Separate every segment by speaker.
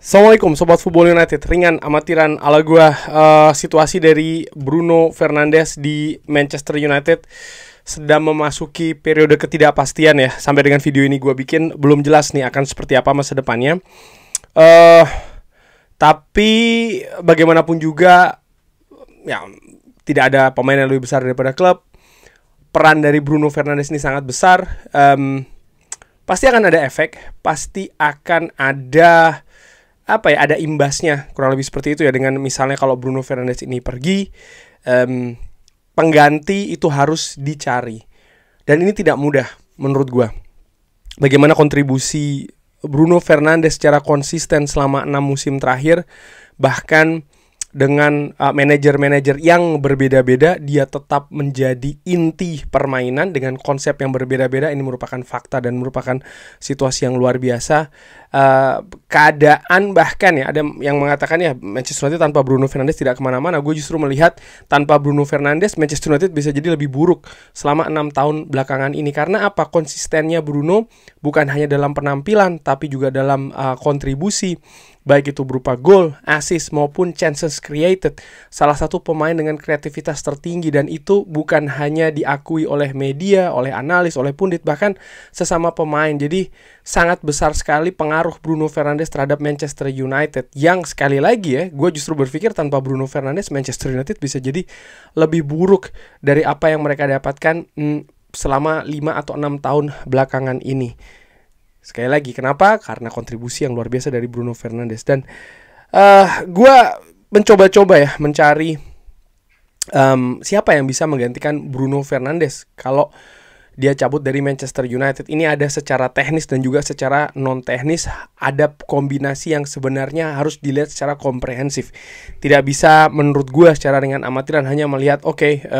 Speaker 1: Assalamualaikum Sobat Football United. Ringan amatiran ala gua. Situasi dari Bruno Fernandes di Manchester United sedang memasuki periode ketidakpastian ya. Sampai dengan video ini gua bikin belum jelas nih akan seperti apa masa depannya. Tapi bagaimanapun juga ya, tidak ada pemain yang lebih besar daripada klub. Peran dari Bruno Fernandes ini sangat besar. Pasti akan ada efek, pasti akan ada ada imbasnya, kurang lebih seperti itu ya. Dengan misalnya kalau Bruno Fernandes ini pergi, pengganti itu harus dicari, dan ini tidak mudah menurut gua. Bagaimana kontribusi Bruno Fernandes secara konsisten selama 6 musim terakhir, bahkan dengan manajer-manajer yang berbeda-beda, dia tetap menjadi inti permainan dengan konsep yang berbeda-beda. Ini merupakan fakta dan merupakan situasi yang luar biasa. Keadaan bahkan ya, ada yang mengatakan ya Manchester United tanpa Bruno Fernandes tidak kemana-mana. Gue justru melihat tanpa Bruno Fernandes Manchester United bisa jadi lebih buruk selama 6 tahun belakangan ini. Karena apa? Konsistennya Bruno bukan hanya dalam penampilan, tapi juga dalam kontribusi, baik itu berupa gol, assist maupun chances created. Salah satu pemain dengan kreativitas tertinggi, dan itu bukan hanya diakui oleh media, oleh analis, oleh pundit, bahkan sesama pemain. Jadi sangat besar sekali pengaruh Bruno Fernandes terhadap Manchester United. Yang sekali lagi ya, gue justru berpikir tanpa Bruno Fernandes Manchester United bisa jadi lebih buruk dari apa yang mereka dapatkan selama 5 atau 6 tahun belakangan ini. Sekali lagi, kenapa? Karena kontribusi yang luar biasa dari Bruno Fernandes. Dan gue mencoba-coba ya mencari siapa yang bisa menggantikan Bruno Fernandes kalau dia cabut dari Manchester United. Ini ada secara teknis dan juga secara non-teknis. Ada kombinasi yang sebenarnya harus dilihat secara komprehensif. Tidak bisa menurut gue secara ringan amatiran hanya melihat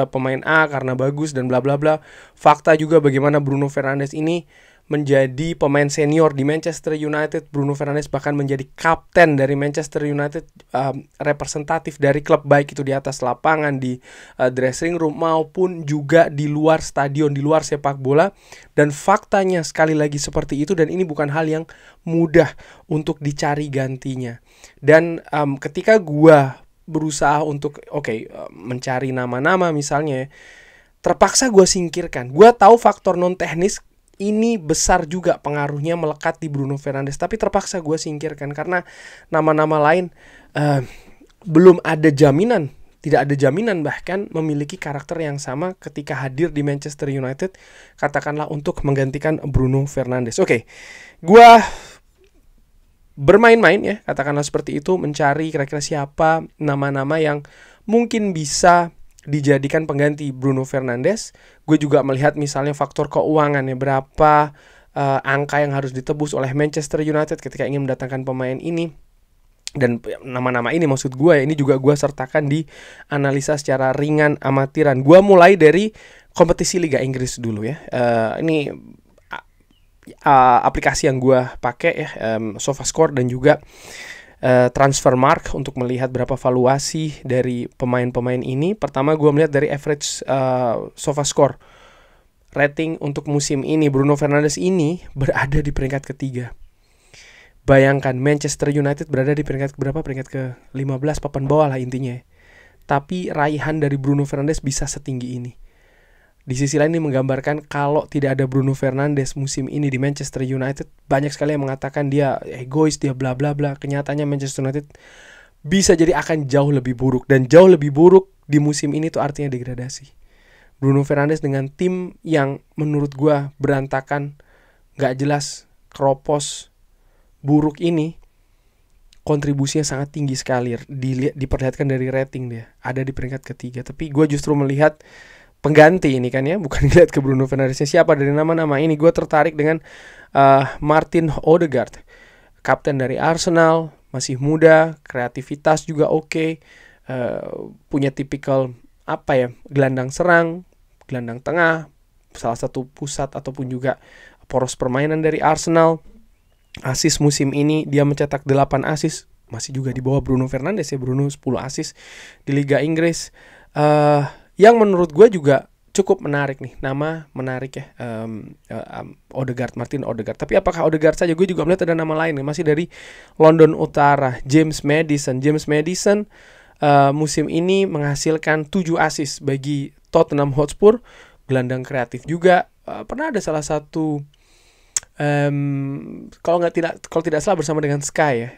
Speaker 1: pemain A karena bagus dan bla bla bla. Fakta juga bagaimana Bruno Fernandes ini menjadi pemain senior di Manchester United. Bruno Fernandes bahkan menjadi kapten dari Manchester United, representatif dari klub, baik itu di atas lapangan, di dressing room, maupun juga di luar stadion, di luar sepak bola. Dan faktanya sekali lagi seperti itu, dan ini bukan hal yang mudah untuk dicari gantinya. Dan ketika gua berusaha untuk mencari nama-nama misalnya, terpaksa gua singkirkan. Gua tahu faktor non teknis ini besar juga pengaruhnya melekat di Bruno Fernandes, tapi terpaksa gue singkirkan karena nama-nama lain belum ada jaminan, tidak ada jaminan bahkan memiliki karakter yang sama ketika hadir di Manchester United, katakanlah untuk menggantikan Bruno Fernandes. Gue bermain-main ya, katakanlah seperti itu, mencari kira-kira siapa nama-nama yang mungkin bisa dijadikan pengganti Bruno Fernandes. Gue juga melihat misalnya faktor keuangan ya, berapa angka yang harus ditebus oleh Manchester United ketika ingin mendatangkan pemain ini. Dan nama-nama ini maksud gue ini juga gue sertakan di analisa secara ringan amatiran. Gue mulai dari kompetisi Liga Inggris dulu ya. Ini aplikasi yang gue pakai ya, SofaScore dan juga Transfermarkt untuk melihat berapa valuasi dari pemain-pemain ini. Pertama gue melihat dari average SofaScore rating untuk musim ini. Bruno Fernandes ini berada di peringkat ketiga. Bayangkan Manchester United berada di peringkat berapa? Peringkat ke-15, papan bawah lah intinya. Tapi raihan dari Bruno Fernandes bisa setinggi ini. Di sisi lain ini menggambarkan kalau tidak ada Bruno Fernandes musim ini di Manchester United, banyak sekali yang mengatakan dia egois, dia bla bla bla. Kenyataannya Manchester United bisa jadi akan jauh lebih buruk, dan jauh lebih buruk di musim ini tuh artinya degradasi. Bruno Fernandes dengan tim yang menurut gua berantakan, gak jelas, keropos, buruk ini, kontribusinya sangat tinggi sekali. Diperlihatkan dari rating dia, ada di peringkat ketiga. Tapi gua justru melihat pengganti ini kan ya, bukan lihat ke Bruno Fernandesnya siapa. Dari nama-nama ini gue tertarik dengan Martin Odegaard, kapten dari Arsenal, masih muda, kreativitas juga oke, punya tipikal gelandang serang, gelandang tengah, salah satu pusat ataupun juga poros permainan dari Arsenal. Assist musim ini dia mencetak 8 assist, masih juga di bawah Bruno Fernandes ya. Bruno 10 assist di Liga Inggris. Yang menurut gue juga cukup menarik nih, nama menarik ya, Odegaard, Martin Odegaard. Tapi apakah Odegaard saja? Gue juga melihat ada nama lain nih, masih dari London Utara, James Maddison. James Maddison musim ini menghasilkan 7 assist bagi Tottenham Hotspur, gelandang kreatif juga. Pernah ada salah satu kalau tidak salah bersama dengan Sky ya,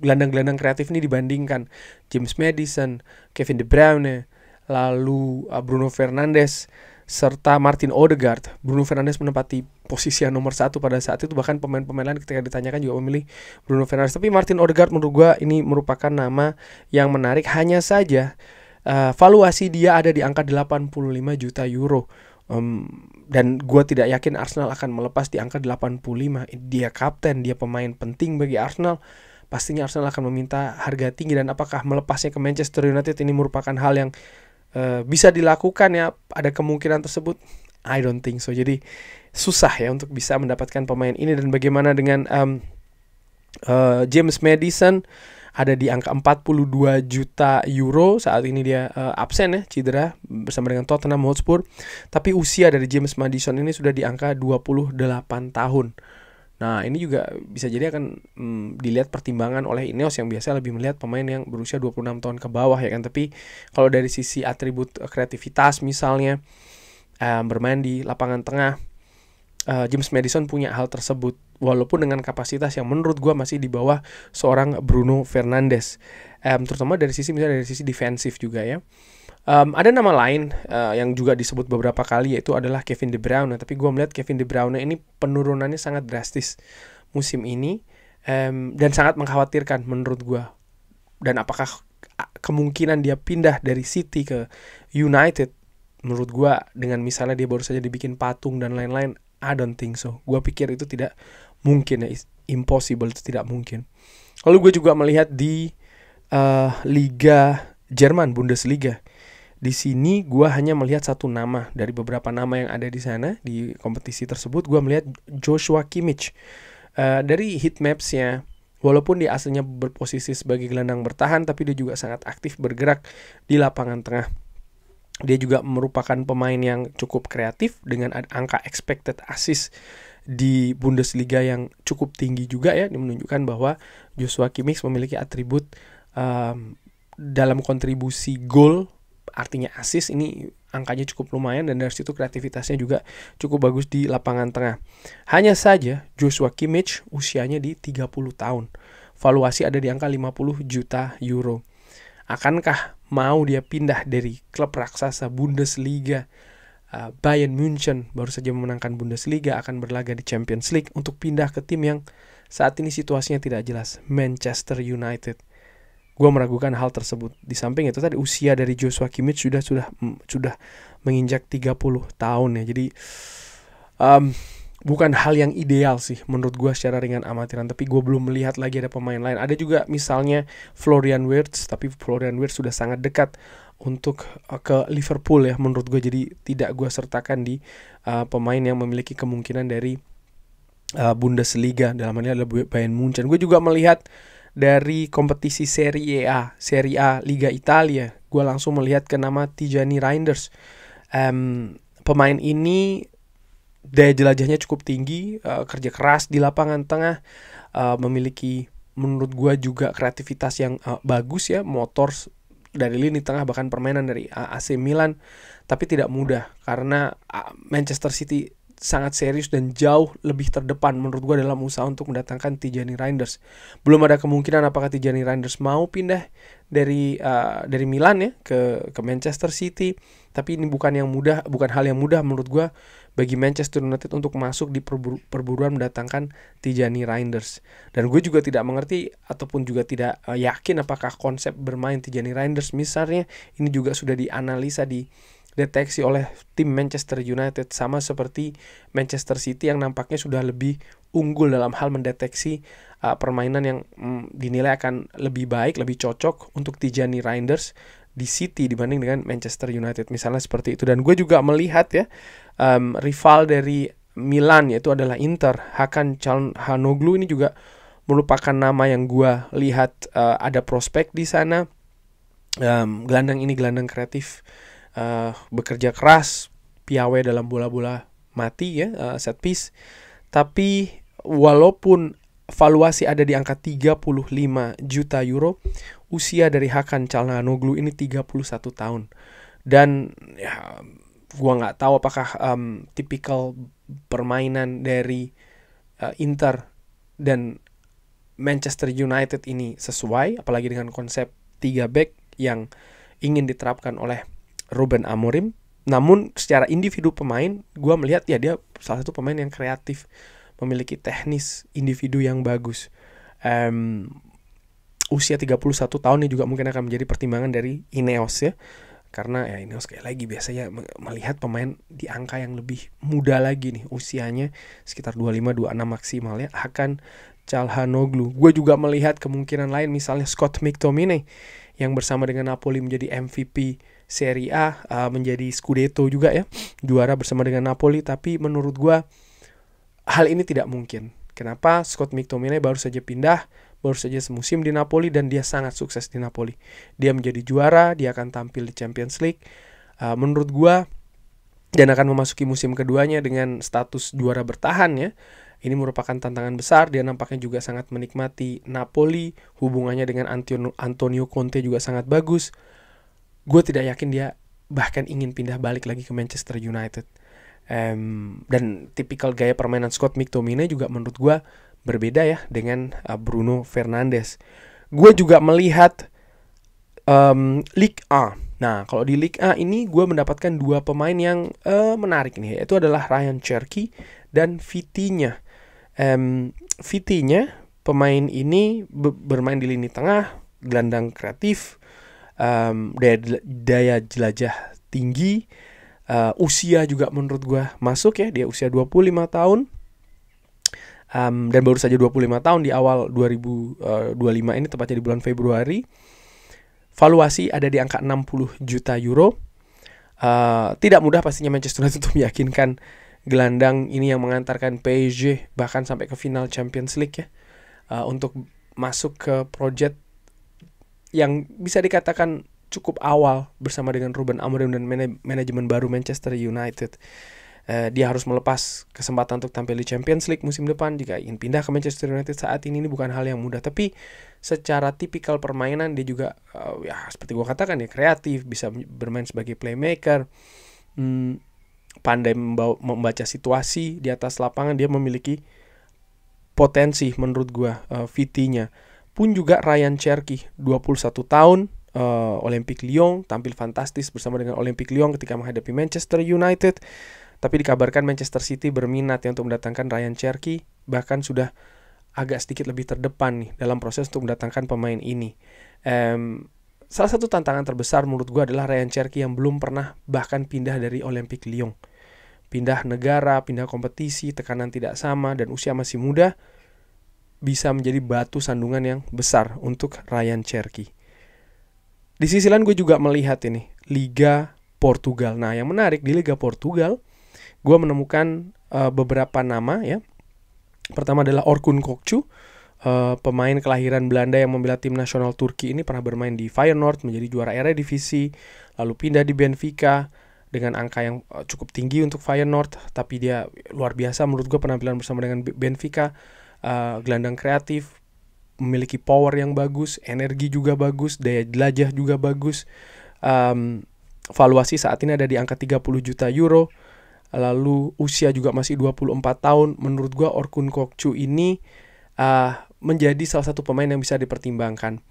Speaker 1: gelandang-gelandang kreatif ini dibandingkan James Maddison, Kevin De Bruyne, lalu Bruno Fernandes serta Martin Odegaard. Bruno Fernandes menempati posisi yang nomor 1 pada saat itu, bahkan pemain-pemain lain ketika ditanyakan juga memilih Bruno Fernandes. Tapi Martin Odegaard menurut gue ini merupakan nama yang menarik. Hanya saja valuasi dia ada di angka 85 juta euro. Dan gue tidak yakin Arsenal akan melepas di angka 85. Dia kapten, dia pemain penting bagi Arsenal. Pastinya Arsenal akan meminta harga tinggi, dan apakah melepasnya ke Manchester United ini merupakan hal yang bisa dilakukan ya, ada kemungkinan tersebut? I don't think so. Jadi susah ya untuk bisa mendapatkan pemain ini. Dan bagaimana dengan James Maddison? Ada di angka 42 juta euro. Saat ini dia absen ya, cedera bersama dengan Tottenham Hotspur. Tapi usia dari James Maddison ini sudah di angka 28 tahun. Nah ini juga bisa jadi akan dilihat pertimbangan oleh Ineos yang biasa lebih melihat pemain yang berusia 26 tahun ke bawah ya kan. Tapi kalau dari sisi atribut kreativitas misalnya, bermain di lapangan tengah, James Maddison punya hal tersebut, walaupun dengan kapasitas yang menurut gue masih di bawah seorang Bruno Fernandes, terutama dari sisi misalnya dari sisi defensif juga ya. Ada nama lain yang juga disebut beberapa kali, yaitu adalah Kevin De Bruyne. Tapi gue melihat Kevin De Bruyne ini penurunannya sangat drastis musim ini, dan sangat mengkhawatirkan menurut gue. Dan apakah kemungkinan dia pindah dari City ke United? Menurut gue dengan misalnya dia baru saja dibikin patung dan lain-lain, I don't think so. Gue pikir itu tidak mungkin ya, impossible, itu tidak mungkin. Lalu gue juga melihat di Liga Jerman, Bundesliga. Di sini gue hanya melihat satu nama dari beberapa nama yang ada di sana di kompetisi tersebut. Gue melihat Joshua Kimmich. Dari heatmaps-nya, walaupun dia aslinya berposisi sebagai gelandang bertahan, tapi dia juga sangat aktif bergerak di lapangan tengah. Dia juga merupakan pemain yang cukup kreatif dengan angka expected assist di Bundesliga yang cukup tinggi juga ya. Ini menunjukkan bahwa Joshua Kimmich memiliki atribut dalam kontribusi gol, artinya assist ini angkanya cukup lumayan, dan dari situ kreativitasnya juga cukup bagus di lapangan tengah. Hanya saja Joshua Kimmich usianya di 30 tahun. Valuasi ada di angka 50 juta euro. Akankah mau dia pindah dari klub raksasa Bundesliga, Bayern München baru saja memenangkan Bundesliga, akan berlaga di Champions League, untuk pindah ke tim yang saat ini situasinya tidak jelas, Manchester United? Gue meragukan hal tersebut. Di samping itu tadi usia dari Joshua Kimmich sudah menginjak 30 tahun ya. Jadi bukan hal yang ideal sih menurut gue secara ringan amatiran. Tapi gue belum melihat lagi ada pemain lain. Ada juga misalnya Florian Wirtz, tapi Florian Wirtz sudah sangat dekat untuk ke Liverpool ya menurut gue. Jadi tidak gue sertakan di pemain yang memiliki kemungkinan dari Bundesliga. Dalam hal ini adalah Bayern Munchen. Gue juga melihat dari kompetisi Serie A Liga Italia, gue langsung melihat ke nama Tijani Reinders. Pemain ini daya jelajahnya cukup tinggi, kerja keras di lapangan tengah, memiliki menurut gue juga kreativitas yang bagus ya, motor dari lini tengah, bahkan permainan dari AC Milan. Tapi tidak mudah karena Manchester City sangat serius dan jauh lebih terdepan menurut gue dalam usaha untuk mendatangkan Tijani Reinders. Belum ada kemungkinan apakah Tijani Reinders mau pindah dari Milan ya ke Manchester City. Tapi ini bukan hal yang mudah menurut gue bagi Manchester United untuk masuk di perburuan mendatangkan Tijani Reinders. Dan gue juga tidak mengerti ataupun juga tidak yakin apakah konsep bermain Tijani Reinders misalnya ini juga sudah dianalisa, deteksi oleh tim Manchester United, sama seperti Manchester City yang nampaknya sudah lebih unggul dalam hal mendeteksi permainan yang dinilai akan lebih baik, lebih cocok untuk Tijani Reinders di City dibanding dengan Manchester United misalnya seperti itu. Dan gue juga melihat ya rival dari Milan yaitu adalah Inter, Hakan Çalhanoğlu ini juga merupakan nama yang gue lihat ada prospek di sana. Gelandang kreatif, bekerja keras, piawai dalam bola-bola mati ya, set piece. Tapi walaupun valuasi ada di angka 35 juta euro, usia dari Hakan Çalhanoğlu ini 31 tahun. Dan ya, gua nggak tahu apakah tipikal permainan dari Inter dan Manchester United ini sesuai, apalagi dengan konsep 3 back yang ingin diterapkan oleh Ruben Amorim. Namun secara individu pemain, gue melihat ya dia salah satu pemain yang kreatif, memiliki teknis individu yang bagus. Usia 31 tahun ini juga mungkin akan menjadi pertimbangan dari Ineos ya. Karena ya Ineos sekali lagi biasanya melihat pemain di angka yang lebih muda lagi nih, usianya sekitar 25-26 maksimal ya, Hakan Çalhanoğlu. Gue juga melihat kemungkinan lain, misalnya Scott McTominay yang bersama dengan Napoli menjadi MVP Serie A, menjadi Scudetto juga ya, juara bersama dengan Napoli. Tapi menurut gue hal ini tidak mungkin. Kenapa? Scott McTominay baru saja semusim di Napoli dan dia sangat sukses di Napoli. Dia menjadi juara, dia akan tampil di Champions League. Menurut gue, dan akan memasuki musim keduanya dengan status juara bertahan ya. Ini merupakan tantangan besar. Dia nampaknya juga sangat menikmati Napoli. Hubungannya dengan Antonio Conte juga sangat bagus. Gue tidak yakin dia bahkan ingin pindah balik lagi ke Manchester United. Dan tipikal gaya permainan Scott McTominay juga menurut gue berbeda ya dengan Bruno Fernandes. Gue juga melihat Ligue A. Nah, kalau di Ligue A ini gue mendapatkan 2 pemain yang menarik nih, yaitu adalah Ryan Cherki dan Vitinha. Vitinha, pemain ini bermain di lini tengah, gelandang kreatif, daya jelajah tinggi, usia juga menurut gue masuk ya, dia usia 25 tahun. Dan baru saja 25 tahun di awal 2025 ini, tepatnya di bulan Februari. Valuasi ada di angka 60 juta euro. Tidak mudah pastinya Manchester United untuk meyakinkan gelandang ini yang mengantarkan PSG bahkan sampai ke final Champions League ya, untuk masuk ke project yang bisa dikatakan cukup awal bersama dengan Ruben Amorim dan manajemen baru Manchester United. Dia harus melepas kesempatan untuk tampil di Champions League musim depan. Jika ingin pindah ke Manchester United saat ini bukan hal yang mudah. Tapi secara tipikal permainan dia juga ya seperti gue katakan ya, kreatif, bisa bermain sebagai playmaker, pandai membaca situasi di atas lapangan. Dia memiliki potensi menurut gue. Vitinha pun juga Ryan Cherki, 21 tahun, Olympique Lyon, tampil fantastis bersama dengan Olympique Lyon ketika menghadapi Manchester United. Tapi dikabarkan Manchester City berminat ya untuk mendatangkan Ryan Cherki, bahkan sudah agak sedikit lebih terdepan nih dalam proses untuk mendatangkan pemain ini. Salah satu tantangan terbesar menurut gue adalah Ryan Cherki yang belum pernah bahkan pindah dari Olympique Lyon. Pindah negara, pindah kompetisi, tekanan tidak sama, dan usia masih muda, bisa menjadi batu sandungan yang besar untuk Ryan Cherki. Di sisi lain gue juga melihat ini Liga Portugal. Nah, yang menarik di Liga Portugal, gue menemukan beberapa nama ya. Pertama adalah Orkun Kokcu, pemain kelahiran Belanda yang membela tim nasional Turki ini, pernah bermain di Feyenoord, menjadi juara Eredivisie, lalu pindah di Benfica dengan angka yang cukup tinggi untuk Feyenoord, tapi dia luar biasa menurut gue penampilan bersama dengan Benfica. Gelandang kreatif, memiliki power yang bagus, energi juga bagus, daya jelajah juga bagus. Valuasi saat ini ada di angka 30 juta euro. Lalu usia juga masih 24 tahun. Menurut gue Orkun Kokcu ini menjadi salah satu pemain yang bisa dipertimbangkan.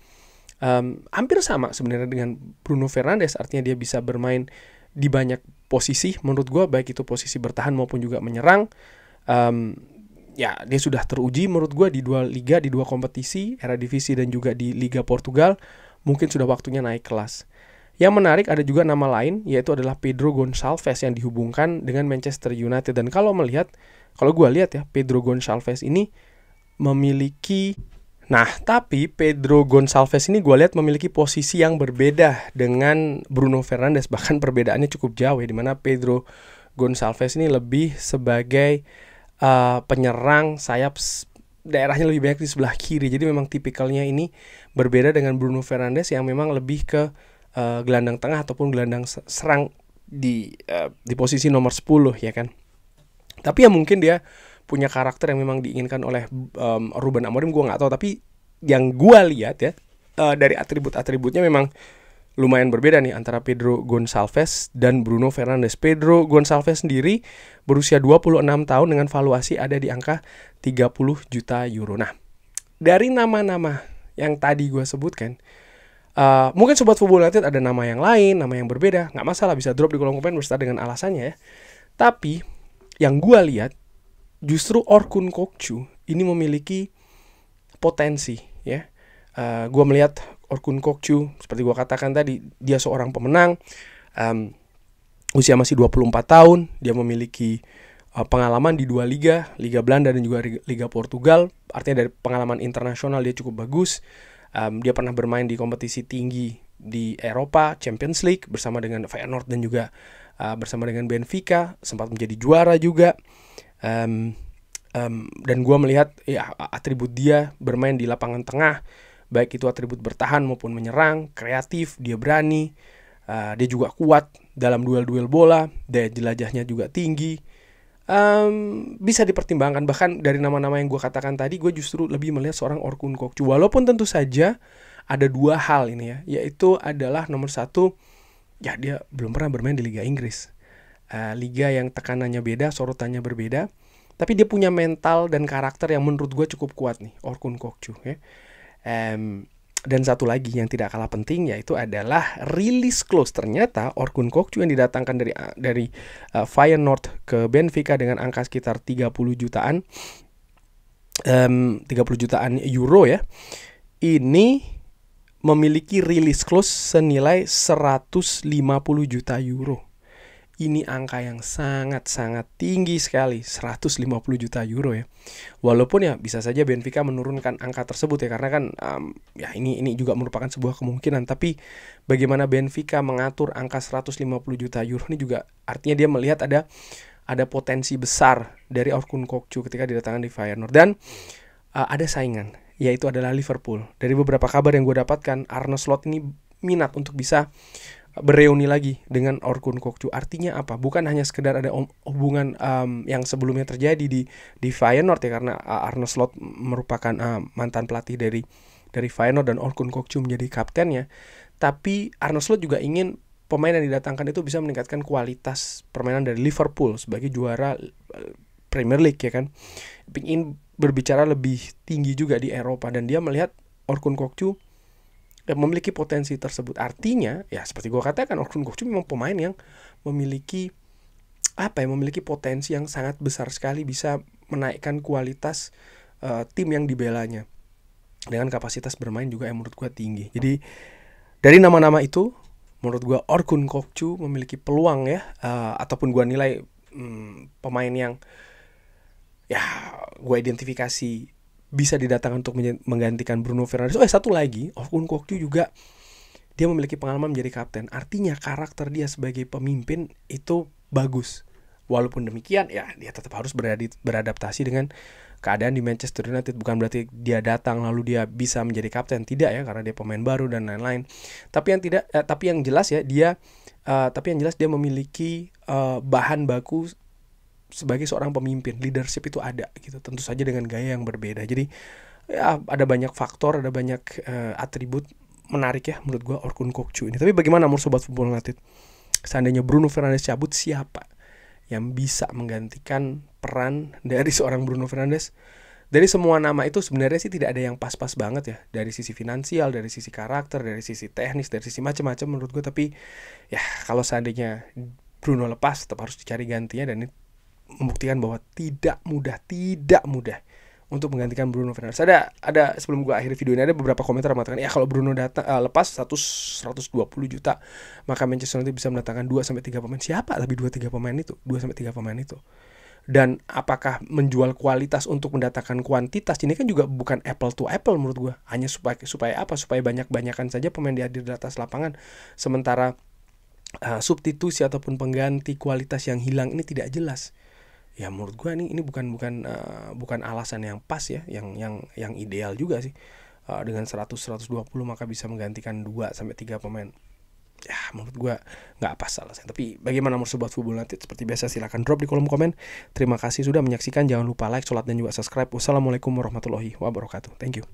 Speaker 1: Hampir sama sebenarnya dengan Bruno Fernandes, artinya dia bisa bermain di banyak posisi menurut gue, baik itu posisi bertahan maupun juga menyerang. Ya, dia sudah teruji menurut gue di 2 liga, di 2 kompetisi, Eredivisie dan juga di Liga Portugal. Mungkin sudah waktunya naik kelas. Yang menarik ada juga nama lain, yaitu adalah Pedro Gonçalves yang dihubungkan dengan Manchester United. Dan kalau gue lihat ya, Pedro Gonçalves ini memiliki... Nah, tapi Pedro Gonçalves ini gue lihat memiliki posisi yang berbeda dengan Bruno Fernandes. Bahkan perbedaannya cukup jauh ya, dimana Pedro Gonçalves ini lebih sebagai penyerang sayap, daerahnya lebih banyak di sebelah kiri. Jadi memang tipikalnya ini berbeda dengan Bruno Fernandes yang memang lebih ke gelandang tengah ataupun gelandang serang di posisi nomor 10 ya kan. Tapi ya mungkin dia punya karakter yang memang diinginkan oleh Ruben Amorim, gue nggak tahu. Tapi yang gue lihat ya, dari atribut-atributnya memang lumayan berbeda nih antara Pedro Gonçalves dan Bruno Fernandes. Pedro Gonçalves sendiri berusia 26 tahun dengan valuasi ada di angka 30 juta euro. Nah, dari nama-nama yang tadi gue sebutkan, mungkin Sobat Football United ada nama yang lain, nama yang berbeda, nggak masalah, bisa drop di kolom komen beserta dengan alasannya ya. Tapi yang gue lihat justru Orkun Kokcu ini memiliki potensi ya. Gue melihat Orkun Kokcu seperti gue katakan tadi, dia seorang pemenang, usia masih 24 tahun, dia memiliki pengalaman di 2 liga, Liga Belanda dan juga Liga Portugal. Artinya dari pengalaman internasional dia cukup bagus. Dia pernah bermain di kompetisi tinggi di Eropa, Champions League bersama dengan Feyenoord dan juga bersama dengan Benfica, sempat menjadi juara juga. Dan gue melihat ya atribut dia bermain di lapangan tengah, baik itu atribut bertahan maupun menyerang, kreatif, dia berani, dia juga kuat dalam duel-duel bola, daya jelajahnya juga tinggi. Bisa dipertimbangkan. Bahkan dari nama-nama yang gue katakan tadi, gue justru lebih melihat seorang Orkun Kokcu. Walaupun tentu saja ada 2 hal ini ya, yaitu adalah nomor 1, ya dia belum pernah bermain di Liga Inggris, liga yang tekanannya beda, sorotannya berbeda. Tapi dia punya mental dan karakter yang menurut gue cukup kuat nih, Orkun Kokcu ya. Dan satu lagi yang tidak kalah penting yaitu adalah release clause. Ternyata Orkun Kokcu yang didatangkan dari Feyenoord ke Benfica dengan angka sekitar 30 jutaan euro ya. Ini memiliki release clause senilai 150 juta euro. Ini angka yang sangat-sangat tinggi sekali, 150 juta euro ya. Walaupun ya bisa saja Benfica menurunkan angka tersebut ya, karena kan ya ini juga merupakan sebuah kemungkinan. Tapi bagaimana Benfica mengatur angka 150 juta euro ini juga artinya dia melihat ada potensi besar dari Orkun Kokcu ketika didatangkan di Feyenoord. Dan ada saingan, yaitu adalah Liverpool. Dari beberapa kabar yang gue dapatkan, Arne Slot ini minat untuk bisa bereuni lagi dengan Orkun Kokcu. Artinya apa? Bukan hanya sekedar ada hubungan yang sebelumnya terjadi di Feyenoord ya, karena Arne Slot merupakan mantan pelatih dari Feyenoord dan Orkun Kokcu menjadi kaptennya. Tapi Arne Slot juga ingin pemain yang didatangkan itu bisa meningkatkan kualitas permainan dari Liverpool sebagai juara Premier League ya kan. Ingin berbicara lebih tinggi juga di Eropa, dan dia melihat Orkun Kokcu memiliki potensi tersebut. Artinya ya seperti gue katakan, Orkun Kokcu memang pemain yang memiliki memiliki potensi yang sangat besar sekali, bisa menaikkan kualitas tim yang dibelanya dengan kapasitas bermain juga yang menurut gue tinggi. Jadi dari nama-nama itu menurut gue Orkun Kokcu memiliki peluang ya, ataupun gue nilai pemain yang ya gue identifikasi bisa didatangkan untuk menggantikan Bruno Fernandes. Satu lagi, Orkun Kokcu juga dia memiliki pengalaman menjadi kapten. Artinya karakter dia sebagai pemimpin itu bagus. Walaupun demikian, ya dia tetap harus beradaptasi dengan keadaan di Manchester United. Bukan berarti dia datang lalu dia bisa menjadi kapten, tidak ya, karena dia pemain baru dan lain-lain. Tapi yang jelas dia memiliki bahan baku sebagai seorang pemimpin. Leadership itu ada gitu, tentu saja dengan gaya yang berbeda. Jadi ya ada banyak faktor, ada banyak atribut menarik ya menurut gue Orkun Kokcu ini. Tapi bagaimana menurut Sobat Football United? Seandainya Bruno Fernandes cabut, siapa yang bisa menggantikan peran dari seorang Bruno Fernandes? Dari semua nama itu sebenarnya sih tidak ada yang pas-pas banget ya, dari sisi finansial, dari sisi karakter, dari sisi teknis, dari sisi macam-macam menurut gue. Tapi ya kalau seandainya Bruno lepas, tetap harus dicari gantinya, dan ini membuktikan bahwa tidak mudah untuk menggantikan Bruno Fernandes. Ada sebelum gue akhiri video ini ada beberapa komentar yang mengatakan ya kalau Bruno lepas 120 juta maka Manchester United bisa mendatangkan 2-3 pemain. Siapa tapi 2-3 pemain itu? 2-3 pemain itu. Dan apakah menjual kualitas untuk mendatangkan kuantitas? Ini kan juga bukan apple to apple menurut gue. Hanya supaya banyak-banyakan saja pemain dihadir di atas lapangan, sementara substitusi ataupun pengganti kualitas yang hilang ini tidak jelas. Ya menurut gue ini bukan alasan yang pas ya, yang ideal juga sih. Dengan 100-120 maka bisa menggantikan 2-3 pemain. ya menurut gue nggak pas alasan. Tapi bagaimana menurut Sobat Football United? Seperti biasa silahkan drop di kolom komen. Terima kasih sudah menyaksikan. Jangan lupa like, sholat, dan juga subscribe. Wassalamualaikum warahmatullahi wabarakatuh. Thank you.